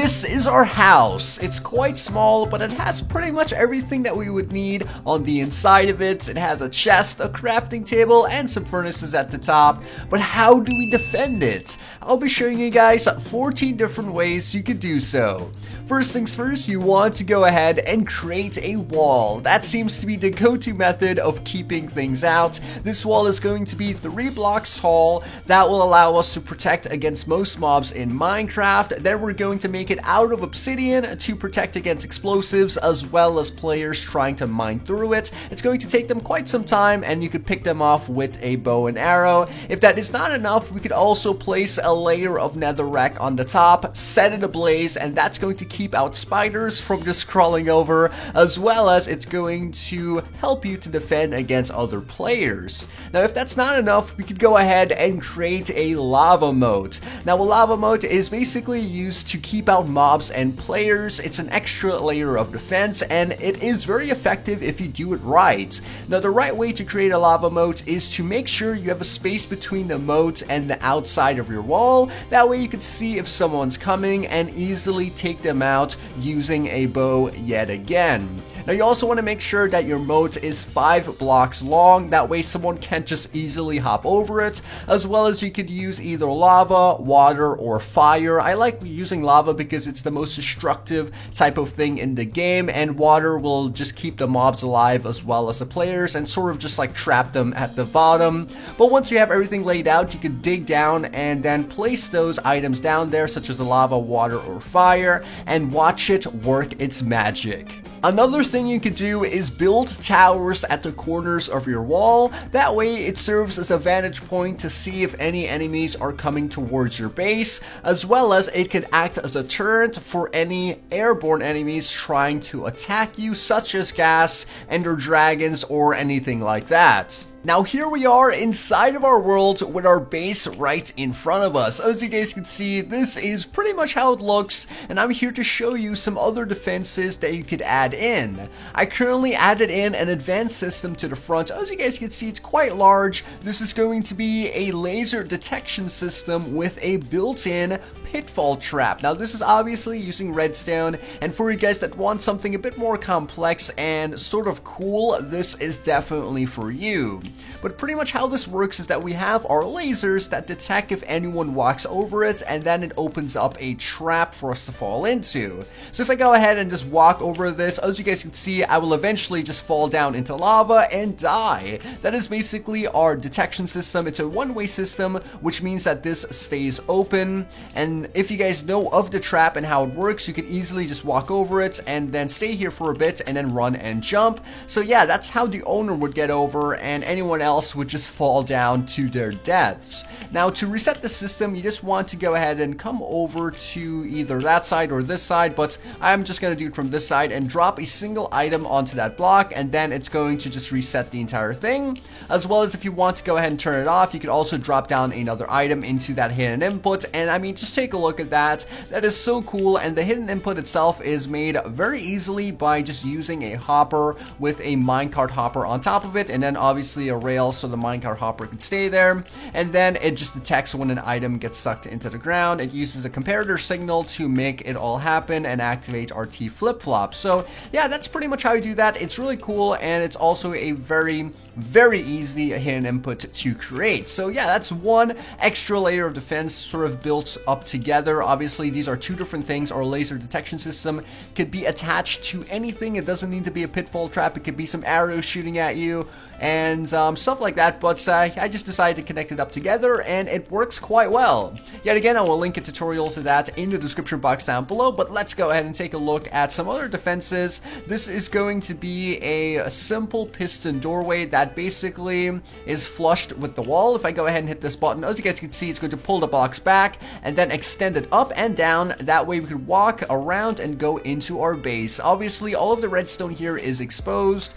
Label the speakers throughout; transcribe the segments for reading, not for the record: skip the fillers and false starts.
Speaker 1: this is our house. It's quite small, but it has pretty much everything that we would need on the inside of it. It has a chest, a crafting table, and some furnaces at the top. But how do we defend it? I'll be showing you guys 14 different ways you could do so. First things first, you want to go ahead and create a wall. That seems to be the go-to method of keeping things out. This wall is going to be 3 blocks tall. That will allow us to protect against most mobs in Minecraft. Then we're going to make it out of obsidian to protect against explosives as well as players trying to mine through it. It's going to take them quite some time, and you could pick them off with a bow and arrow. If that is not enough, we could also place a layer of netherrack on the top, set it ablaze, and that's going to keep out spiders from just crawling over, as well as it's going to help you to defend against other players. Now, if that's not enough, we could go ahead and create a lava moat. Now, a lava moat is basically used to keep out mobs and players. It's an extra layer of defense, and it is very effective if you do it right. Now, the right way to create a lava moat is to make sure you have a space between the moat and the outside of your wall. That way you can see if someone's coming and easily take them out using a bow yet again. Now, you also want to make sure that your moat is 5 blocks long. That way someone can't just easily hop over it, as well as you could use either lava, water, or fire. I like using lava because it's the most destructive type of thing in the game, and water will just keep the mobs alive as well as the players and sort of just like trap them at the bottom. But once you have everything laid out, you can dig down and then place those items down there, such as the lava, water, or fire, and watch it work its magic. Another thing you could do is build towers at the corners of your wall. That way it serves as a vantage point to see if any enemies are coming towards your base, as well as it could act as a turret for any airborne enemies trying to attack you, such as ghast, ender dragons, or anything like that. Now, here we are inside of our world with our base right in front of us. As you guys can see, this is pretty much how it looks, and I'm here to show you some other defenses that you could add in. I currently added in an advanced system to the front. As you guys can see, it's quite large. This is going to be a laser detection system with a built-in pitfall trap. Now, this is obviously using redstone, and for you guys that want something a bit more complex and sort of cool, this is definitely for you. But pretty much how this works is that we have our lasers that detect if anyone walks over it, and then it opens up a trap for us to fall into. So if I go ahead and just walk over this, as you guys can see, I will eventually just fall down into lava and die. That is basically our detection system. It's a one-way system, which means that this stays open, and if you guys know of the trap and how it works, you can easily just walk over it and then stay here for a bit and then run and jump. So yeah, that's how the owner would get over, and anyone else would just fall down to their deaths. Now, to reset the system, you just want to go ahead and come over to either that side or this side, but I'm just going to do it from this side and drop a single item onto that block, and then it's going to just reset the entire thing. As well as if you want to go ahead and turn it off, you could also drop down another item into that hidden input, and I mean, just take a look at that. That is so cool, and the hidden input itself is made very easily by just using a hopper with a minecart hopper on top of it, and then obviously a rail so the minecart hopper can stay there, and then it just detects when an item gets sucked into the ground. It uses a comparator signal to make it all happen and activate our T flip-flop. So yeah, that's pretty much how you do that. It's really cool, and it's also a very easy hidden input to create. So yeah, that's one extra layer of defense sort of built up together. Obviously, these are two different things. Our laser detection system could be attached to anything. It doesn't need to be a pitfall trap. It could be some arrows shooting at you and stuff like that, but I just decided to connect it up together, and it works quite well. Yet again, I will link a tutorial to that in the description box down below, but let's go ahead and take a look at some other defenses. This is going to be a simple piston doorway that basically is flushed with the wall. If I go ahead and hit this button, as you guys can see, it's going to pull the box back and then extend it up and down. That way we could walk around and go into our base. Obviously, all of the redstone here is exposed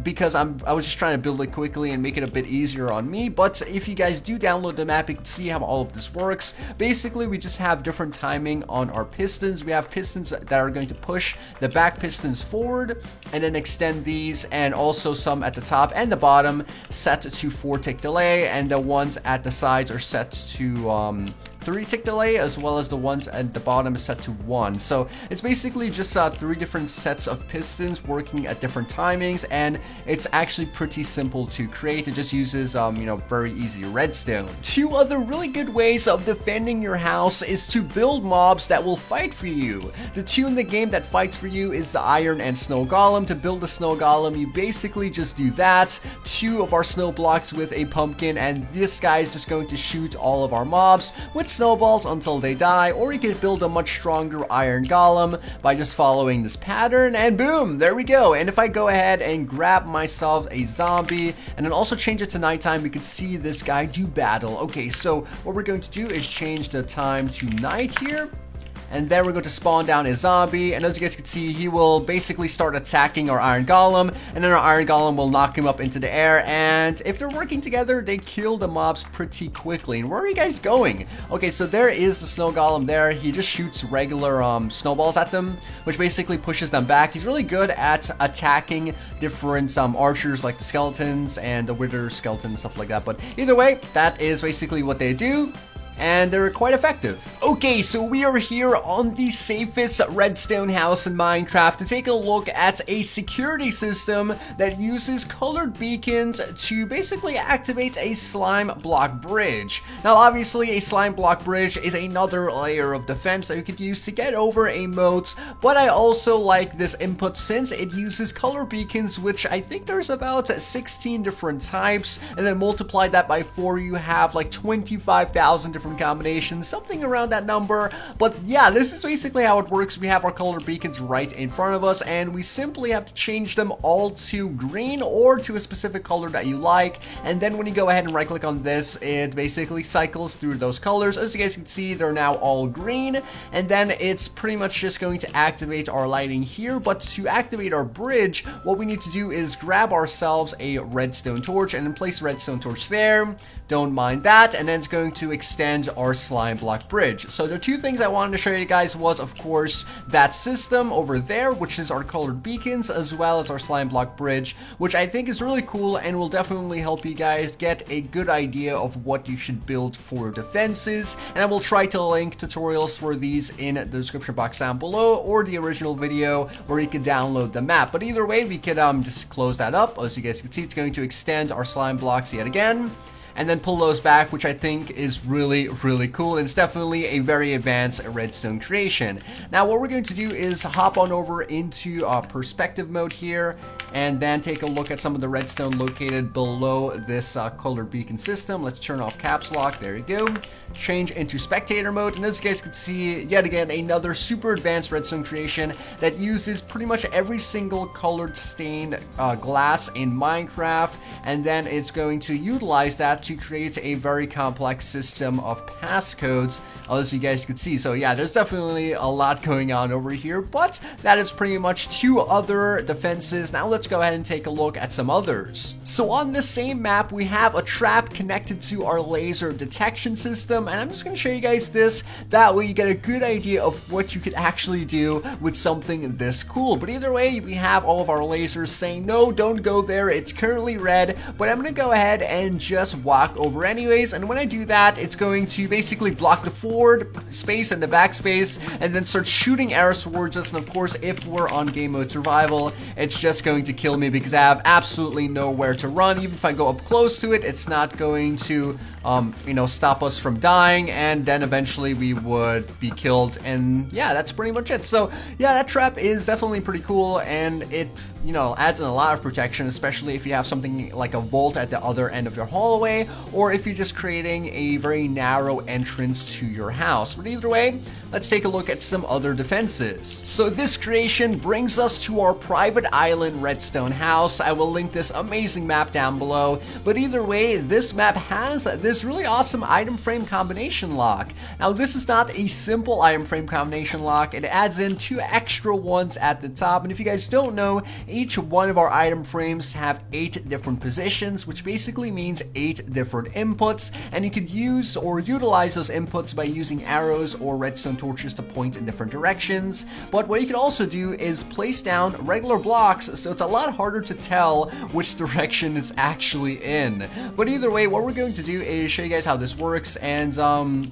Speaker 1: because I was just trying to build it quickly and make it a bit easier on me, but if you guys do download the map, you can see how all of this works. Basically, we just have different timing on our pistons. We have pistons that are going to push the back pistons forward and then extend these, and also some at the top and the bottom set to 4-tick delay, and the ones at the sides are set to 3 tick delay, as well as the ones at the bottom is set to 1. So it's basically just 3 different sets of pistons working at different timings, and it's actually pretty simple to create. It just uses, very easy redstone. 2 other really good ways of defending your house is to build mobs that will fight for you. The 2 in the game that fights for you is the iron and snow golem. To build a snow golem, you basically just do that. 2 of our snow blocks with a pumpkin, and this guy is just going to shoot all of our mobs with snowballs until they die. Or you could build a much stronger iron golem by just following this pattern, and boom, there we go. And if I go ahead and grab myself a zombie and then also change it to nighttime, we could see this guy do battle. Okay, so what we're going to do is change the time to night here. And then we're going to spawn down a zombie, and as you guys can see, he will basically start attacking our iron golem, and then our iron golem will knock him up into the air. And if they're working together, they kill the mobs pretty quickly. And where are you guys going? Okay, so there is the snow golem there. He just shoots regular snowballs at them, which basically pushes them back. He's really good at attacking different archers like the skeletons and the wither skeletons, stuff like that. But either way, that is basically what they do, and they're quite effective. Okay, so we are here on the safest redstone house in Minecraft to take a look at a security system that uses colored beacons to basically activate a slime block bridge. Now, obviously, a slime block bridge is another layer of defense that you could use to get over a moat, but I also like this input since it uses color beacons, which I think there's about 16 different types, and then multiply that by 4, you have like 25,000 different combinations, something around that number. But yeah, this is basically how it works. We have our color beacons right in front of us, and we simply have to change them all to green or to a specific color that you like. And then when you go ahead and right click on this, it basically cycles through those colors. As you guys can see, they're now all green, and then it's pretty much just going to activate our lighting here. But to activate our bridge, what we need to do is grab ourselves a redstone torch and then place redstone torch there. Don't mind that, and then it's going to extend our slime block bridge. So the 2 things I wanted to show you guys was, of course, that system over there, which is our colored beacons, as well as our slime block bridge, which I think is really cool and will definitely help you guys get a good idea of what you should build for defenses. And I will try to link tutorials for these in the description box down below, or the original video where you can download the map. But either way, we could just close that up. As you guys can see, it's going to extend our slime blocks yet again, and then pull those back, which I think is really, really cool. It's definitely a very advanced redstone creation. Now, what we're going to do is hop on over into perspective mode here, and then take a look at some of the redstone located below this colored beacon system. Let's turn off caps lock. There you go. Change into spectator mode, and as you guys can see, yet again, another super advanced redstone creation that uses pretty much every single colored stained glass in Minecraft, and then it's going to utilize that to create a very complex system of passcodes, as you guys can see. So yeah, there's definitely a lot going on over here, but that is pretty much 2 other defenses. Now let's go ahead and take a look at some others. So on the same map, we have a trap connected to our laser detection system, and I'm just going to show you guys this. That way you get a good idea of what you could actually do with something this cool. But either way, we have all of our lasers saying, no, don't go there, it's currently red, but I'm going to go ahead and just walk over anyways. And when I do that, it's going to basically block the forward space and the back space, and then start shooting arrows towards us. And of course, if we're on game mode survival, it's just going to kill me because I have absolutely nowhere to run. Even if I go up close to it, it's not going to stop us from dying, and then eventually we would be killed. And yeah, that's pretty much it. So yeah, that trap is definitely pretty cool, and it adds in a lot of protection, especially if you have something like a vault at the other end of your hallway, or if you're just creating a very narrow entrance to your house. But either way, let's take a look at some other defenses. So this creation brings us to our private island redstone house. I will link this amazing map down below. But either way, this map has this really awesome item frame combination lock. Now, this is not a simple item frame combination lock. It adds in 2 extra ones at the top. And if you guys don't know, each one of our item frames have 8 different positions, which basically means 8 different inputs. And you could use or utilize those inputs by using arrows or redstone torches to point in different directions. But what you can also do is place down regular blocks, so it's a lot harder to tell which direction it's actually in. But either way, what we're going to do is quickly show you guys how this works. And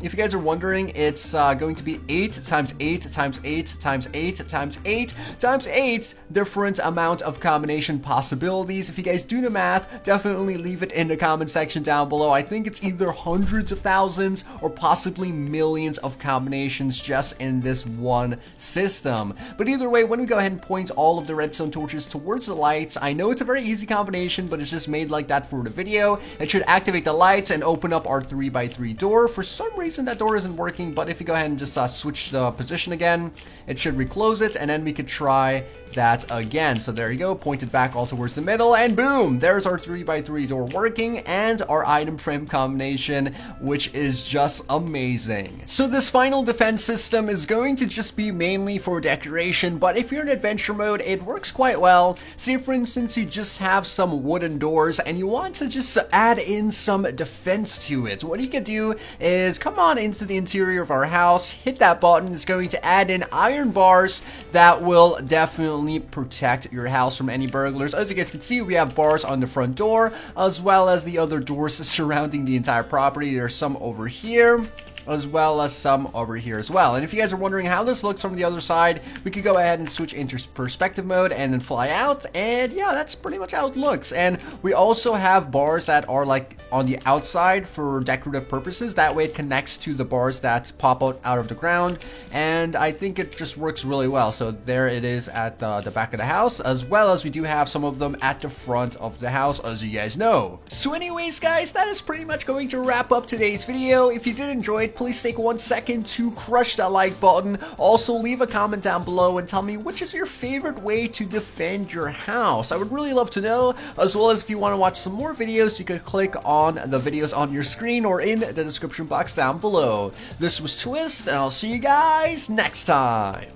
Speaker 1: if you guys are wondering, it's going to be 8 times 8 times 8 times 8 times 8 times 8 different amount of combination possibilities. If you guys do the math, definitely leave it in the comment section down below. I think it's either hundreds of thousands or possibly millions of combinations just in this one system. But either way, when we go ahead and point all of the redstone torches towards the lights, I know it's a very easy combination, but it's just made like that for the video. It should activate the lights and open up our 3x3 door. For some reason that door isn't working, but if you go ahead and just switch the position again, it should reclose it, and then we could try that again. So there you go, pointed back all towards the middle, and boom, there's our 3x3 door working and our item frame combination, which is just amazing. So this final defense system is going to just be mainly for decoration, but if you're in adventure mode, it works quite well. Say for instance, you just have some wooden doors and you want to just add in some defense to it. What you can do is come on into the interior of our house, hit that button. It's going to add in iron bars that will definitely protect your house from any burglars. As you guys can see, we have bars on the front door as well as the other doors surrounding the entire property. There's some over here as well as some over here as well. And if you guys are wondering how this looks from the other side, we could go ahead and switch into perspective mode and then fly out, and yeah, that's pretty much how it looks. And we also have bars that are like on the outside for decorative purposes. That way it connects to the bars that pop out of the ground, and I think it just works really well. So there it is at the back of the house, as well as we do have some of them at the front of the house, as you guys know. So anyways guys, that is pretty much going to wrap up today's video. If you did enjoy it, please take 1 second to crush that like button. Also leave a comment down below and tell me which is your favorite way to defend your house. I would really love to know, as well as if you want to watch some more videos, you could click on the videos on your screen or in the description box down below. This was Twist, and I'll see you guys next time.